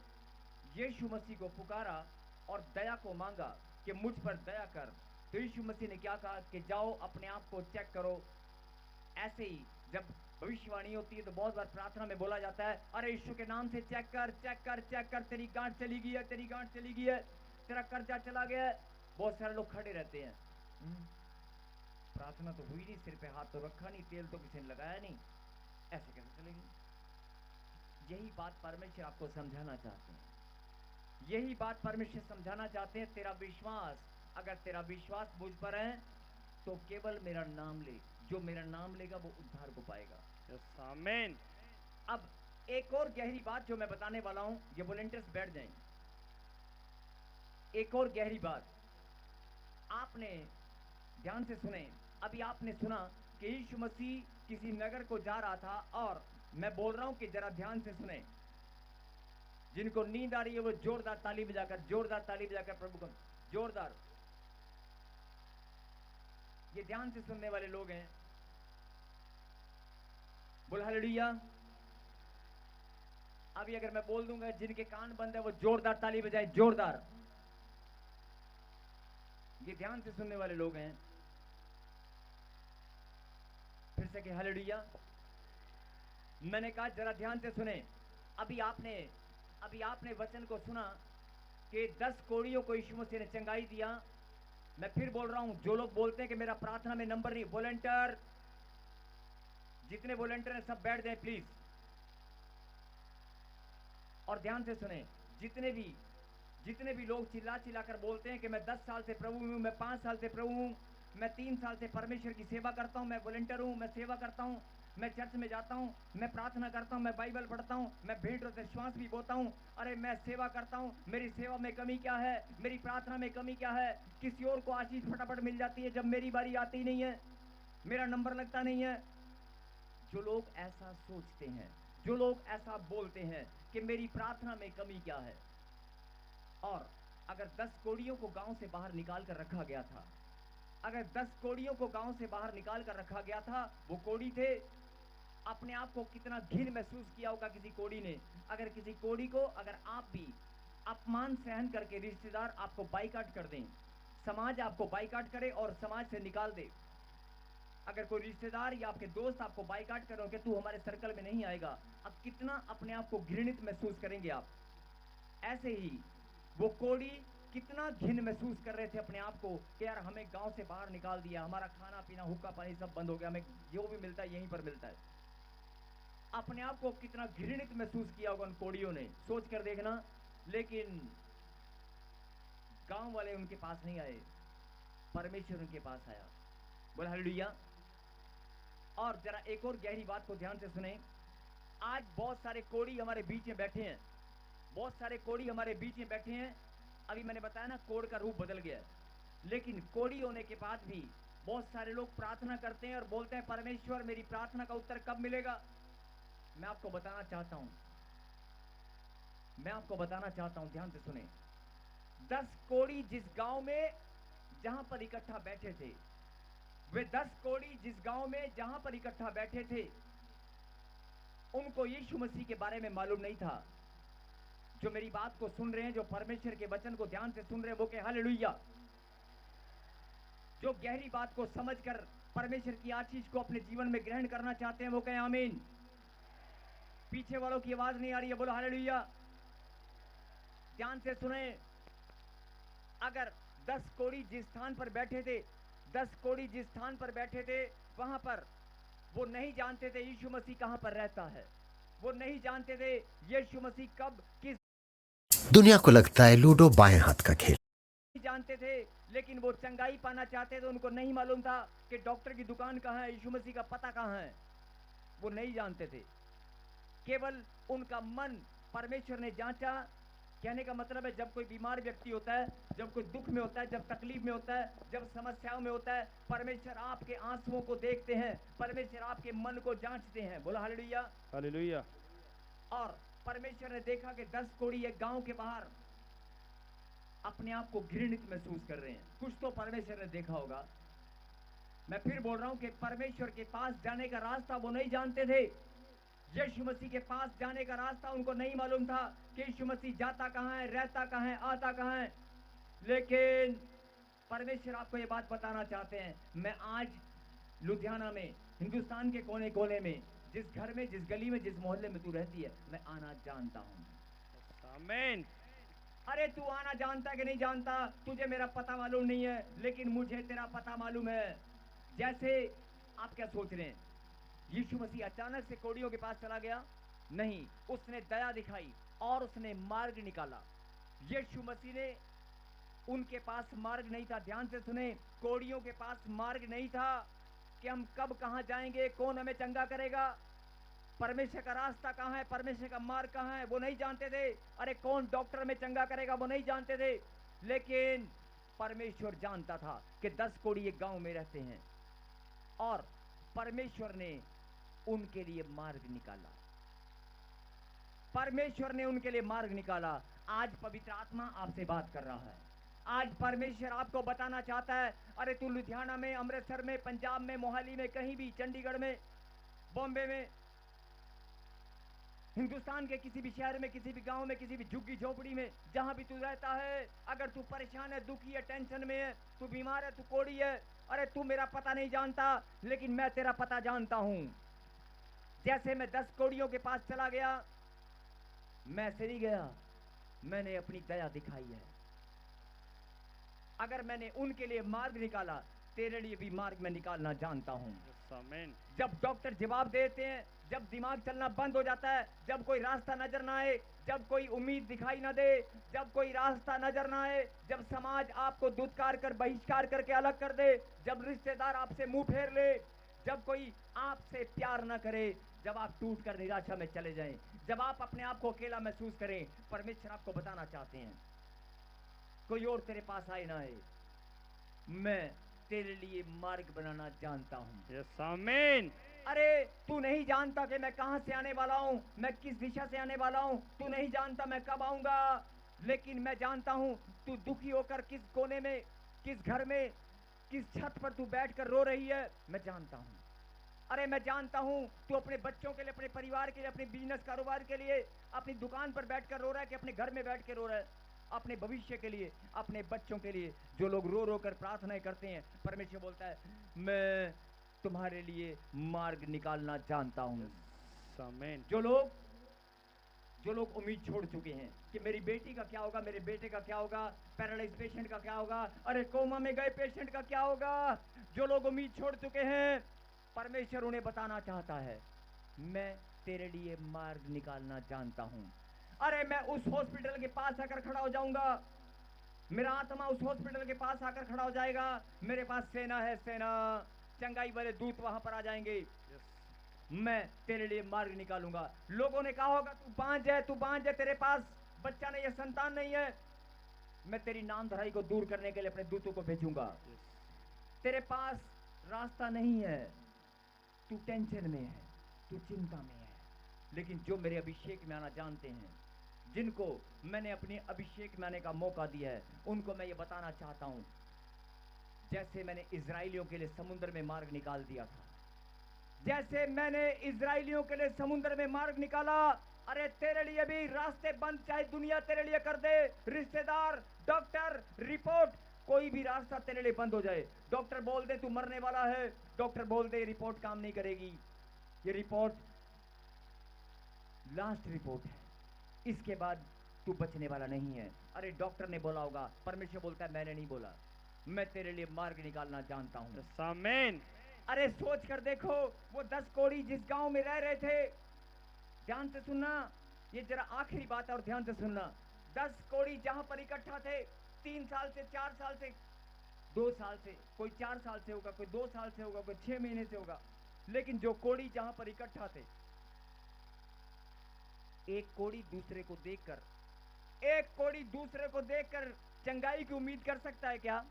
[SPEAKER 1] यीशु मसीह को पुकारा और दया को मांगा कि मुझ पर दया कर, तो यीशु मसीह ने क्या कहा कि जाओ अपने आप को चेक करो। ऐसे ही जब भविष्यवाणी होती है तो बहुत बार प्रार्थना में बोला जाता है, अरे यीशु के नाम से चेक कर, चेक कर, चेक कर, तेरी गांठ चली गई है, तेरी गांठ चली गई है, तेरा कर्जा चला गया है। बहुत सारे लोग खड़े रहते हैं, प्रार्थना तो हुई नहीं, सिर पे हाथ तो रखा नहीं, तेल तो किसी ने लगाया नहीं, ऐसे कैसे चलेगी? यही बात परमेश्वर आपको समझाना चाहते हैं। यही बात परमेश्वर समझाना चाहते हैं। तेरा विश्वास, अगर तेरा विश्वास मुझ पर है तो केवल मेरा नाम ले, जो मेरा नाम लेगा वो उद्धार को पाएगा।
[SPEAKER 3] आमीन।
[SPEAKER 1] अब एक और गहरी बात जो मैं बताने वाला हूं, ये वॉलंटियर्स बैठ जाएं। एक और गहरी बात आपने ध्यान से सुने। अभी आपने सुना कि यीशु मसीह किसी नगर को जा रहा था, और मैं बोल रहा हूं कि जरा ध्यान से सुने। जिनको नींद आ रही है वो जोरदार ताली बजाकर प्रभु को जोरदार, ये ध्यान से सुनने वाले लोग हैं। बोल हालेलुया। अभी अगर मैं बोल दूंगा, जिनके कान बंद है वो जोरदार ताली बजाएं, जोरदार। ये ध्यान से सुनने वाले लोग हैं। फिर से कि हालेलुया। मैंने कहा जरा ध्यान से सुने। अभी आपने वचन को सुना कि 10 कोढ़ियों को यीशु मसीह ने चंगाई दिया। मैं फिर बोल रहा हूं, जो लोग बोलते हैं कि मेरा प्रार्थना में नंबर नहीं, वॉलंटियर, जितने वॉलंटियर हैं सब बैठ जाएं प्लीज। और ध्यान से सुने, जितने भी लोग चिल्ला चिल्ला कर बोलते हैं कि मैं 10 साल से प्रभु हूँ, मैं 5 साल से प्रभु हूँ, मैं 3 साल से परमेश्वर की सेवा करता हूँ, मैं वॉलंटियर हूँ, मैं सेवा करता हूँ, मैं चर्च में जाता हूँ, मैं प्रार्थना करता हूँ, मैं बाइबल पढ़ता हूँ, मैं भेंट और श्वास भी बोता हूँ, अरे मैं सेवा करता हूँ, मेरी सेवा में कमी क्या है, मेरी प्रार्थना में कमी क्या है, किसी और को आशीष फटाफट मिल जाती है जब मेरी बारी आती ही नहीं है, मेरा नंबर लगता नहीं है। जो लोग ऐसा सोचते हैं, जो लोग ऐसा बोलते हैं कि मेरी प्रार्थना में कमी क्या है, और अगर 10 कोड़ियों को गांव से बाहर निकाल कर रखा गया था, अगर 10 कोड़ियों को गांव से बाहर निकाल कर रखा गया था, वो कोड़ी थे, अपने आप को कितना घिन महसूस किया होगा किसी कोड़ी ने। अगर किसी कोड़ी को, अगर आप भी अपमान सहन करके रिश्तेदार आपको बाइकाट कर दें, समाज आपको बाइकाट करे और समाज से निकाल दे, अगर कोई रिश्तेदार या आपके दोस्त आपको बाइकाट करो कि तू हमारे सर्कल में नहीं आएगा, अब कितना अपने आप को घृणित महसूस करेंगे आप। ऐसे ही वो कोड़ी कितना घिन महसूस कर रहे थे अपने आप को कि यार हमें गांव से बाहर निकाल दिया, हमारा खाना पीना हुक्का पानी सब बंद हो गया, हमें जो भी मिलता है यहीं पर मिलता है। अपने आप को कितना घृणित महसूस किया होगा उन कोड़ियों ने, सोच कर देखना। लेकिन गांव वाले उनके पास नहीं आए, परमेश्वर उनके पास आया। बोल हालेलुया। और जरा एक और गहरी बात को ध्यान से सुने। आज बहुत सारे कोड़ी हमारे बीच में बैठे हैं, बहुत सारे कोड़ी हमारे बीच में बैठे हैं। अभी मैंने बताया ना, कोड़ का रूप बदल गया, लेकिन कोड़ी होने के बाद भी बहुत सारे लोग प्रार्थना करते हैं और बोलते हैं परमेश्वर मेरी प्रार्थना का उत्तर कब मिलेगा। मैं आपको बताना चाहता हूं, ध्यान से सुने। 10 कोड़ी जिस गांव में जहां पर इकट्ठा बैठे थे, वे 10 कोड़ी जिस गांव में जहां पर इकट्ठा बैठे थे, उनको यीशु मसीह के बारे में मालूम नहीं था। जो मेरी बात को सुन रहे हैं, जो परमेश्वर के वचन को ध्यान से सुन रहे हैं, वो कहे हालेलुया। जो गहरी बात को समझकर परमेश्वर की आशीष को अपने जीवन में ग्रहण करना चाहते हैं, वो कहे आमीन। पीछे वालों की आवाज नहीं आ रही है, बोलो हालेलुया। ध्यान से सुने। अगर 10 कोड़ी जिस स्थान पर बैठे थे, 10 कोड़ी जिस स्थान पर बैठे थे, वहां पर वो नहीं जानते थे यीशु मसीह कहां पर रहता है, वो नहीं जानते थे यीशु मसीह कब किस
[SPEAKER 5] दुनिया को लगता है लूडो बाएं हाथ का खेल,
[SPEAKER 1] जानते थे, लेकिन वो चंगाई पाना चाहते थे। उनको नहीं मालूम था कि डॉक्टर की दुकान कहां है, यीशु मसीह का पता कहां है, वो नहीं जानते थे। केवल उनका मन परमेश्वर ने जांचा। कहने का मतलब है, जब कोई बीमार व्यक्ति होता है, जब कोई दुख में होता है, जब तकलीफ में होता है, जब समस्याओं में होता है, परमेश्वर आपके आंसुओं को देखते हैं, परमेश्वर आपके मन को जांचते हैं। बोला हालेलुया,
[SPEAKER 3] हालेलुया।
[SPEAKER 1] और परमेश्वर ने देखा कि 10 कोड़ी एक गांव के बाहर अपने आप को घृणित महसूस कर रहे हैं। कुछ तो परमेश्वर ने देखा होगा। मैं फिर बोल रहा हूं कि परमेश्वर के पास जाने का रास्ता वो नहीं जानते थे। यीशु मसीह के पास जाने का रास्ता उनको नहीं मालूम था कि यीशु मसीह जाता कहां है, रहता कहां है, आता कहां है। लेकिन परमेश्वर आपको ये बात बताना चाहते हैं। मैं आज लुधियाना में, हिंदुस्तान के कोने कोने में, जिस घर में, जिस गली में, जिस मोहल्ले में तू रहती है, मैं आना जानता हूं।
[SPEAKER 3] आमीन।
[SPEAKER 1] अरे तू आना जानता है कि नहीं जानता, तुझे मेरा पता मालूम नहीं है, लेकिन मुझे तेरा पता मालूम है। जैसे आप क्या सोच रहे हैं, यीशु मसीह अचानक से कोड़ियों के पास चला गया? नहीं, उसने दया दिखाई और उसने मार्ग निकाला। यीशु मसीह ने, उनके पास मार्ग नहीं था। ध्यान से सुने, कोड़ियों के पास मार्ग नहीं था कि हम कब कहां जाएंगे, कौन हमें चंगा करेगा, परमेश्वर का रास्ता कहां है, परमेश्वर का मार्ग कहां है, वो नहीं जानते थे। अरे कौन डॉक्टर में चंगा करेगा, वो नहीं जानते थे। लेकिन परमेश्वर जानता था कि 10 कोड़ी एक गांव में रहते हैं, और परमेश्वर ने उनके लिए मार्ग निकाला। परमेश्वर ने उनके लिए मार्ग निकाला। आज पवित्र आत्मा आपसे बात कर रहा है। आज परमेश्वर आपको बताना चाहता है, अरे तू लुधियाना में, अमृतसर में, पंजाब में, मोहाली में, कहीं भी, चंडीगढ़ में, बॉम्बे में, हिंदुस्तान के किसी भी शहर में, किसी भी गांव में, किसी भी झुग्गी झोपड़ी में, जहां भी तू रहता है, अगर तू परेशान है, दुखी है, टेंशन में है, तू बीमार है, तू कोड़ी है, अरे तू मेरा पता नहीं जानता, लेकिन मैं तेरा पता जानता हूं। जैसे मैं 10 कोड़ियों के पास चला गया, मैं ऐसे नहीं गया, मैंने अपनी दया दिखाई है। अगर मैंने उनके लिए मार्ग निकाला, तेरे लिए भी मार्ग मैं निकालना जानता हूं।
[SPEAKER 3] आमीन।
[SPEAKER 1] जब डॉक्टर जवाब देते हैं, जब दिमाग चलना बंद हो जाता है, जब कोई रास्ता नजर ना आए, जब कोई उम्मीद दिखाई ना दे, जब कोई रास्ता नजर ना आए, जब समाज आपको दुत्कार कर बहिष्कार करके अलग कर दे, जब रिश्तेदार आपसे मुंह फेर ले, जब कोई आपसे प्यार ना करे, जब आप टूट कर निराशा में चले जाएं, जब आप अपने आप को अकेला महसूस करें, परमेश्वर आपको बताना चाहते हैं कोई और तेरे पास आए ना आए, मैं तेरे लिए मार्ग बनाना जानता हूं।
[SPEAKER 3] यस आमीन।
[SPEAKER 1] अरे तू नहीं जानता कि मैं कहां से आने वाला हूं, मैं किस दिशा से आने वाला हूं, तू नहीं जानता मैं कब आऊंगा, लेकिन मैं जानता हूं तू दुखी होकर किस कोने में, किस घर में, किस छत पर तू बैठकर रो रही है, मैं जानता हूं। अरे मैं जानता हूं तू अपने बच्चों के लिए, अपने परिवार के लिए, अपने बिजनेस कारोबार के लिए, अपनी दुकान पर बैठकर रो रहा है कि अपने घर में बैठ के रो रहा है, अपने भविष्य के लिए, अपने बच्चों के लिए, जो लोग रो रो कर प्रार्थनाएं करते हैं। परमेश्वर बोलता है मैं तुम्हारे लिए मार्ग निकालना जानता हूं।
[SPEAKER 3] आमीन।
[SPEAKER 1] जो लोग उम्मीद छोड़ चुके हैं कि मेरी बेटी का क्या होगा, मेरे बेटे का क्या होगा, पैरालाइज पेशेंट का क्या होगा, अरे कोमा में गए पेशेंट का क्या होगा, जो लोग उम्मीद छोड़ चुके हैं, परमेश्वर उन्हें बताना चाहता है मैं तेरे लिए मार्ग निकालना जानता हूं। अरे मैं उस हॉस्पिटल के पास आकर खड़ा हो जाऊंगा, मेरा आत्मा उस हॉस्पिटल के पास आकर खड़ा हो जाएगा, मेरे पास सेना है, सेना, चंगाई वाले दूत वहां पर आ जाएंगे, मैं तेरे लिए मार्ग निकालूंगा। लोगों ने कहा होगा तू बांझ है, तेरे पास बच्चा नहीं है, संतान नहीं है, मैं तेरी नामधराई को दूर करने के लिए अपने दूतों को भेजूंगा। तेरे पास रास्ता नहीं है, तू टेंशन में है, तू चिंता में है, लेकिन जो मेरे अभिषेक में आना जानते हैं, जिनको मैंने अपने अभिषेक में आने का मौका दिया है, उनको मैं ये बताना चाहता हूं जैसे मैंने इजराइलियों के लिए समुद्र में मार्ग निकाल दिया था, जैसे मैंने इजराइलियों के लिए समुद्र में मार्ग निकाला, अरे तेरे लिए भी रास्ते बंद चाहे दुनिया तेरे लिए कर दे, रिश्तेदार, डॉक्टर, रिपोर्ट, कोई भी रास्ता तेरे लिए बंद हो जाए, डॉक्टर बोल दे तू मरने वाला है, डॉक्टर बोल दे रिपोर्ट काम नहीं करेगी, ये रिपोर्ट लास्ट रिपोर्ट है, इसके बाद तू बचने वाला नहीं है। अरे डॉक्टर ने बोला होगा, परमेश्वर बोलता है मैंने नहीं बोला, मैं तेरे लिए मार्ग निकालना जानता हूं।
[SPEAKER 3] आमीन।
[SPEAKER 1] अरे सोच कर देखो, वो 10 कोढ़ी जिस गांव में रह रहे थे, ध्यान से सुनना, ये जरा आखिरी बात है और ध्यान से सुनना, 10 कोढ़ी जहां पर इकट्ठा थे, 3 साल से, 4 साल से, 2 साल से, कोई 4 साल से होगा, कोई 2 साल से होगा, कोई 6 महीने से होगा, लेकिन जो कोढ़ी जहां पर इकट्ठा थे, एक कोढ़ी दूसरे को देखकर चंगाई की उम्मीद कर सकता है क्या?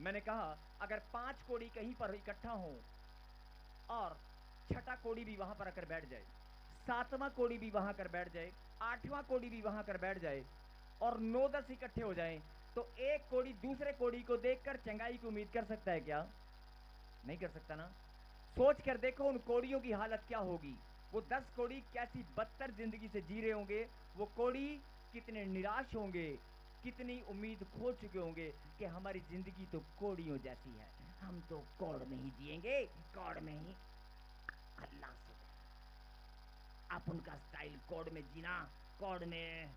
[SPEAKER 1] मैंने कहा अगर 5 कोढ़ी कहीं पर इकट्ठा हो और छठा कोढ़ी भी वहां पर आकर बैठ जाए, 7वां कोढ़ी भी वहां कर बैठ जाए, 8वां कोढ़ी भी वहां कर बैठ जाए और 9-10 इकट्ठे हो जाएं, तो एक कोढ़ी दूसरे कोढ़ी को देखकर चंगाई की उम्मीद कर सकता है क्या? नहीं कर सकता ना। सोच कर देखो उन कोढ़ियों की हालत क्या होगी, वो 10 कोढ़ी कैसी बदतर जिंदगी से जी रहे होंगे, वो कोढ़ी कितने निराश होंगे, कितनी उम्मीद खो चुके होंगे कि हमारी जिंदगी तो कोढ़ियों जैसी है, हम तो कोढ़ में ही जिएंगे, कोढ़ में ही अल्लाह से, आप उनका स्टाइल कोढ़ में जीना, कोढ़ में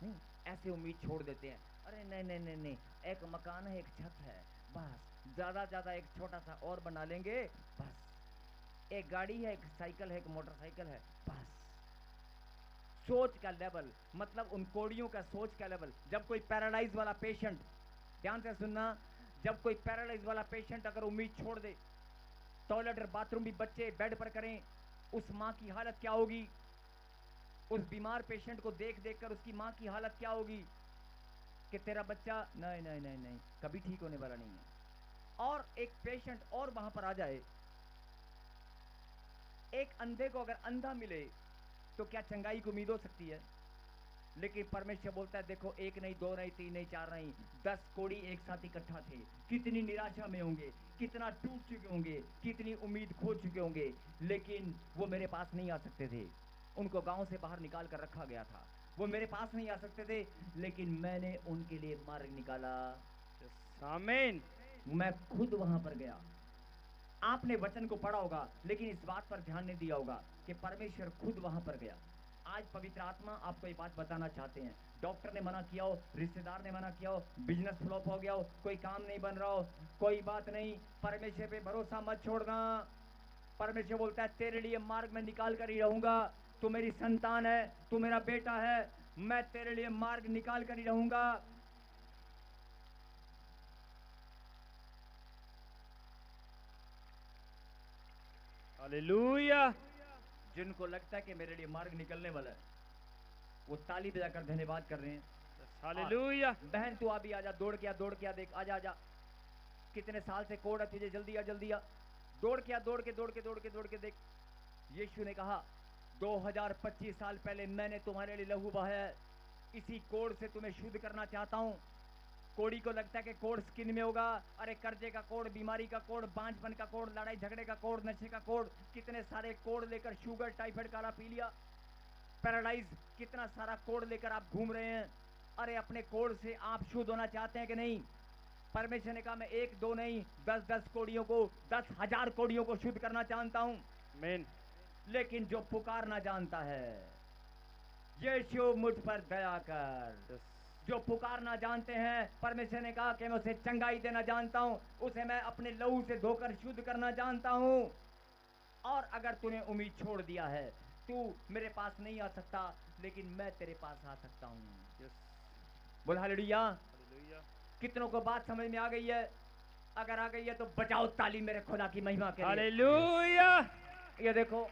[SPEAKER 1] नहीं, ऐसे उम्मीद छोड़ देते हैं। अरे नहीं नहीं नहीं नहीं, एक मकान है, एक छत है, बस ज्यादा एक छोटा सा और बना लेंगे, बस एक गाड़ी है, एक साइकिल है, एक मोटरसाइकिल है, बस। सोच का लेवल, मतलब उन कोढ़ियों का सोच का लेवल। जब कोई पैरालाइज वाला पेशेंट, ध्यान से सुनना, जब कोई पैरालाइज वाला पेशेंट अगर उम्मीद छोड़ दे, टॉयलेट और बाथरूम भी बच्चे बेड पर करें, उस माँ की हालत क्या होगी? उस बीमार पेशेंट को देख देख कर उसकी माँ की हालत क्या होगी कि तेरा बच्चा नहीं नहीं नहीं नहीं कभी ठीक होने वाला नहीं है। और एक पेशेंट और वहां पर आ जाए, एक अंधे को अगर अंधा मिले तो क्या चंगाई की उम्मीद हो सकती है? लेकिन परमेश्वर बोलता है देखो, 1 नहीं, 2 नहीं, 3 नहीं, 4 नहीं, 10 कोढ़ी एक साथ इकट्ठा थे, कितनी निराशा में होंगे, कितना टूट चुके होंगे, कितनी उम्मीद खो चुके होंगे, लेकिन वो मेरे पास नहीं आ सकते थे, उनको गांव से बाहर निकाल कर रखा गया था, वो मेरे पास नहीं आ सकते थे, लेकिन मैंने उनके लिए मार्ग निकाला।
[SPEAKER 3] आमीन।
[SPEAKER 1] मैं खुद वहां पर गया। आपने वचन को पढ़ा होगा, लेकिन इस बात पर ध्यान नहीं दिया होगा कि परमेश्वर खुद वहां पर गया। आज पवित्र आत्मा आपको ये बात बताना चाहते हैं, डॉक्टर ने मना किया हो, रिश्तेदार ने मना किया हो, बिजनेस फ्लॉप हो गया हो, कोई काम नहीं बन रहा हो, कोई बात नहीं, परमेश्वर पे भरोसा मत छोड़ना। परमेश्वर बोलता है तेरे लिए मार्ग में निकाल कर ही रहूंगा। तू मेरी संतान है, तू मेरा बेटा है, मैं तेरे लिए मार्ग निकाल कर ही रहूंगा।
[SPEAKER 3] हालेलुया।
[SPEAKER 1] जिनको लगता है कि मेरे लिए मार्ग निकलने वाला है, वो ताली बजाकर धन्यवाद कर रहे हैं।
[SPEAKER 3] हालेलुया।
[SPEAKER 1] बहन तू अभी आजा, दौड़ के आ, दौड़ के आ, देख आजा आजा। कितने साल से कोड़ है तुझे, जल्दी आ जल्दी आ। दौड़ के आ, दौड़ के दौड़ के दौड़ के दौड़ के देख। यीशु ने कहा 2025 साल पहले मैंने तुम्हारे लिए लहू बहाया है। इसी कोड़ से तुम्हें शुद्ध करना चाहता हूँ। कोड़ी को लगता है कि कोड़ स्किन में होगा। अरे कर्जे का कोड़, बीमारी का कोड़, बांझपन का कोड़, लड़ाई झगड़े का कोड़, नशे का कोड़, कितने सारे कोड़ लेकर, शुगर, टाइफाइड, काला पीलिया, पैरालाइज, कितना सारा कोड़ लेकर आप घूम रहे हैं। अरे अपने कोड़ से आप शुद्ध होना चाहते हैं कि नहीं? परमेश्वर ने कहा मैं 1 2 नहीं 10 कोड़ियों को, 10,000 कोड़ियों को शुद्ध करना चाहता हूं।
[SPEAKER 3] आमीन।
[SPEAKER 1] लेकिन जो पुकारना जानता है, यीशु मुझ पर दया कर। जो पुकारना जानते हैं, परमेश्वर ने कहा कि मैं उसे चंगाई देना जानता हूं, उसे मैं अपने लहू से धोकर शुद्ध करना जानता हूं। और अगर तूने उम्मीद छोड़ दिया है, तू मेरे पास नहीं आ सकता, लेकिन मैं तेरे पास आ सकता हूं। बोल हालेलुया। कितनों को बात समझ में आ गई है? अगर आ गई है तो बजाओ ताली मेरे खुदा की महिमा के लिए।
[SPEAKER 3] हालेलुया।
[SPEAKER 1] ये देखो,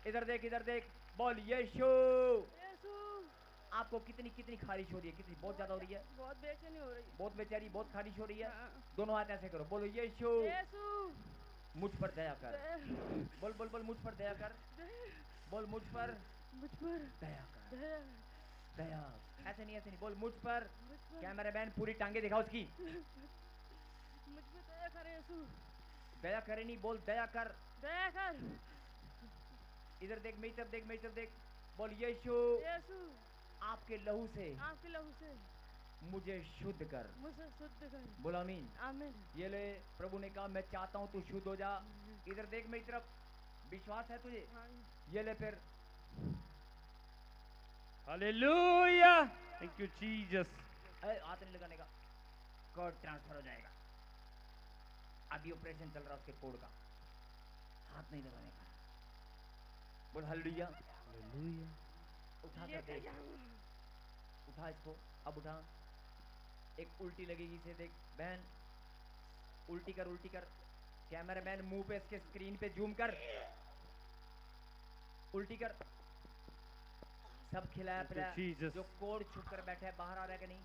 [SPEAKER 1] इधर देख, इधर देख, बोल यीशु।
[SPEAKER 4] यीशु।
[SPEAKER 1] आपको कितनी कितनी खारिश हो रही है? कितनी? बहुत ज्यादा हो रही है?
[SPEAKER 4] बहुत बेचैनी हो रही है।
[SPEAKER 1] बहुत बेचारी, बहुत खारिश हो रही है।
[SPEAKER 4] हाँ।
[SPEAKER 1] दोनों हाथ ऐसे करो, बोलो यीशु
[SPEAKER 4] यीशु।
[SPEAKER 1] मुझ पर दया कर। बोल बोल बोल, मुझ पर दया कर। बोल मुझ पर
[SPEAKER 4] मुझ पर
[SPEAKER 1] दया कर।
[SPEAKER 4] दया।
[SPEAKER 1] दया। ऐसे नहीं, ऐसे नहीं, बोल मुझ पर।
[SPEAKER 4] मुझ पर
[SPEAKER 1] कैमरामैन पूरी टांगे दिखाओ उसकी।
[SPEAKER 4] मुझ पर दया कर यीशु।
[SPEAKER 1] दया करे नहीं, बोल दया कर।
[SPEAKER 4] दया कर
[SPEAKER 1] इधर देख, मेरी तरफ देख, मेरी तरफ देख, बोल यीशु
[SPEAKER 4] यीशु।
[SPEAKER 1] आपके लहू से
[SPEAKER 4] आपके लहू से
[SPEAKER 1] मुझे शुद्ध कर।
[SPEAKER 4] मुझे शुद्ध कर।
[SPEAKER 1] बोल आमीन।
[SPEAKER 4] आमीन।
[SPEAKER 1] ये ले, प्रभु ने कहा मैं चाहता हूँ तू शुद्ध हो जा। इधर देख मेरी तरफ, विश्वास है तुझे?
[SPEAKER 4] हाँ।
[SPEAKER 1] ये ले फिर।
[SPEAKER 3] हालेलुया। Thank you Jesus.
[SPEAKER 1] हाथ नहीं लगाने का, कोड ट्रांसफर हो जाएगा। अभी ऑपरेशन चल रहा है उसके कोड का, हाथ नहीं लगाने का। बोल हालेलुया। उठा कर देख, उठा इसको, अब उठा। एक उल्टी लगेगी इसे देख बहन, उल्टी कर, उल्टी कर। कैमरामैन मुंह पे इसके स्क्रीन पे जूम कर, उल्टी कर। सब खिलाया पिलाया।
[SPEAKER 3] Jesus.
[SPEAKER 1] जो कोड छुप कर बैठा है बाहर आ रहा है कि नहीं?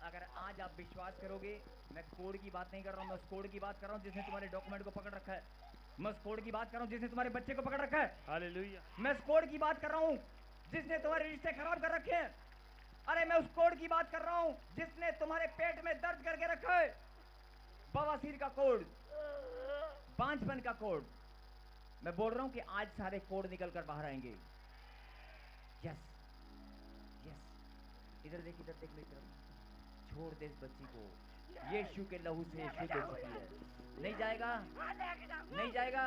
[SPEAKER 1] अगर आज आप विश्वास करोगे, मैं कोड की बात नहीं कर रहा हूँ, मैं उस कोड की बात कर रहा हूँ जिसने तुम्हारे डॉक्यूमेंट को पकड़ रखा है। मैं उस कोड की बात कर रहा हूँ जिसने तुम्हारे बच्चे को पकड़ रखा है।
[SPEAKER 3] हालेलुया।
[SPEAKER 1] मैं उस कोड की बात कर रहा हूँ जिसने तुम्हारे रिश्ते खराब कर रखे हैं। अरे मैं उस कोड की बात कर रहा हूँ जिसने तुम्हारे पेट में दर्द करके रखा है। बवासीर का कोड, बांझपन का कोड। मैं बोल रहा हूँ कि आज सारे कोड निकल कर बाहर आएंगे। Yes yes. इधर देख, इधर देख मेरी तरफ। छोड़ दे इस बच्ची को, यीशु के लहू से शुद्ध हो चुकी है। नहीं जाएगा, नहीं जाएगा,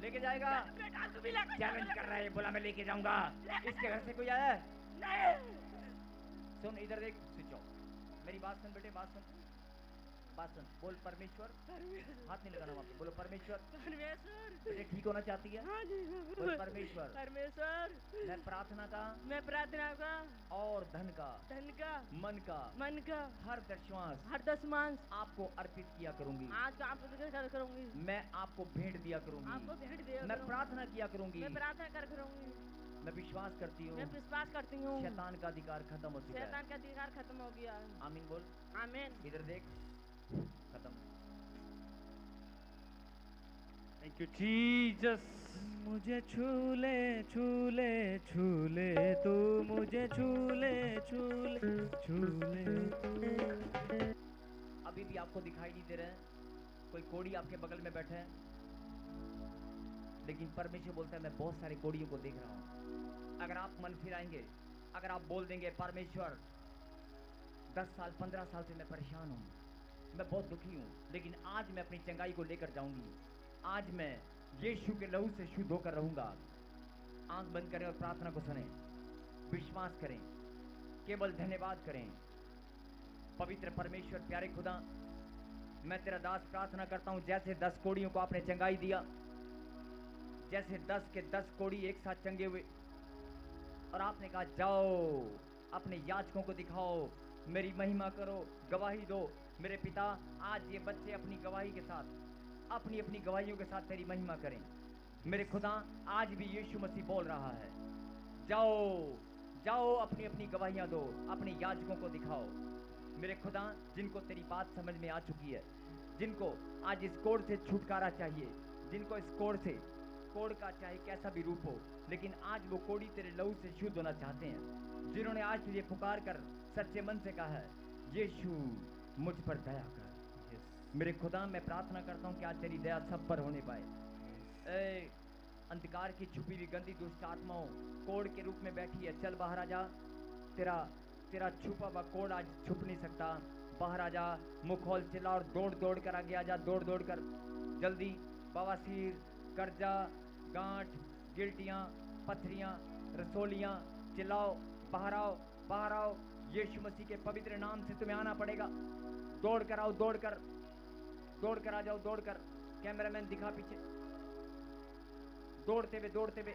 [SPEAKER 1] लेके जाएगा। चैलेंज कर रहा है, बोला मैं लेके जाऊंगा। इसके घर से कोई आया है? सुन, इधर देख, स्विच ऑफ। मेरी बात सुन बेटे, बात सुन, बात सुन। बोल परमेश्वर। हाथ नहीं लगाना वहां पे, बोलो परमेश्वर।
[SPEAKER 4] परमेश्वर।
[SPEAKER 1] बेटे ठीक होना चाहती है?
[SPEAKER 4] हाँ जी।
[SPEAKER 1] बोल परमेश्वर।
[SPEAKER 4] परमेश्वर।
[SPEAKER 1] मैं प्रार्थना का
[SPEAKER 4] मैं प्रार्थना का
[SPEAKER 1] और धन का,
[SPEAKER 4] धन का,
[SPEAKER 1] मन का,
[SPEAKER 4] मन का,
[SPEAKER 1] हर दशमांश
[SPEAKER 4] हर दशमांश
[SPEAKER 1] आपको अर्पित किया करूंगी।
[SPEAKER 4] आज का आपको कर करूंगी।
[SPEAKER 1] मैं आपको भेंट दिया
[SPEAKER 4] आपको
[SPEAKER 1] करूंगी।
[SPEAKER 4] भेंट दिया
[SPEAKER 1] मैं
[SPEAKER 4] करूंगी।
[SPEAKER 1] प्रार्थना किया करूंगी।
[SPEAKER 4] मैं प्रार्थना कर करूंगी।
[SPEAKER 1] मैं विश्वास करती हूँ
[SPEAKER 4] मैं विश्वास करती हूँ
[SPEAKER 1] शैतान का अधिकार खत्म हो चुका है।
[SPEAKER 4] शैतान का अधिकार खत्म हो गया है।
[SPEAKER 1] आमीन बोल।
[SPEAKER 4] आमीन।
[SPEAKER 1] इधर देख, खत्म।
[SPEAKER 3] Thank you Jesus. मुझे छूले छूले छूले तू, मुझे छूले छूले छूले।
[SPEAKER 1] अभी भी आपको दिखाई नहीं दे रहा है? कोई कोड़ी आपके बगल में बैठा है, लेकिन परमेश्वर बोलता है मैं बहुत सारे कोड़ियों को देख रहा हूँ। अगर आप मन फिराएंगे, अगर आप बोल देंगे परमेश्वर 10 साल 15 साल से मैं परेशान हूँ, मैं बहुत दुखी हूँ, लेकिन आज मैं अपनी चंगाई को लेकर जाऊंगी। आज मैं यीशु के लहू से शुद्ध होकर रहूंगा। आंख बंद करें और प्रार्थना को सुनें, विश्वास करें, केवल धन्यवाद करें। पवित्र परमेश्वर, प्यारे खुदा, मैं तेरा दास प्रार्थना करता हूं, जैसे 10 कोड़ियों को आपने चंगाई दिया, जैसे 10 के 10 कोड़ी एक साथ चंगे हुए, और आपने कहा जाओ अपने याजकों को दिखाओ, मेरी महिमा करो, गवाही दो। मेरे पिता, आज ये बच्चे अपनी गवाही के साथ, अपनी अपनी गवाहियों के साथ तेरी महिमा करें। मेरे खुदा, आज भी यीशु मसीह बोल रहा है, जाओ जाओ अपनी अपनी गवाहियां दो, अपने याजकों को दिखाओ। मेरे खुदा, जिनको तेरी बात समझ में आ चुकी है, जिनको आज इस कोड़ से छुटकारा चाहिए, जिनको इस कोड़ का चाहे कैसा भी रूप हो, लेकिन आज वो कोड़ी तेरे लहू से शुद्ध होना चाहते हैं, जिन्होंने आज तुझे पुकार कर सच्चे मन से कहा है, यीशु मुझ पर दया कर। मेरे खुदा, मैं प्रार्थना करता हूँ कि आज तेरी दया सब पर होने पाए। अंधकार की छुपी हुई गंदी दुष्ट आत्माओं, कोड़ के रूप में बैठी है, चल बाहर आ जा। तेरा छुपा हुआ कोड़ आज छुप नहीं सकता। बाहर आ जा, मुंह खोल, चिल्ला और दौड़ दौड़ कर आगे आ जा, दौड़ दौड़ कर जल्दी। बवासीर, कर्जा, गांठ, गिल्टियाँ, पथरियाँ, रसोलियाँ, चिल्लाओ, बाहर आओ, बाहर आओ। यीशु मसीह के पवित्र नाम से तुम्हें आना पड़ेगा। दौड़ कर आओ, दौड़ कर आ जाओ, दौड़ कर। कैमरामैन दिखा पीछे, दौड़ते हुए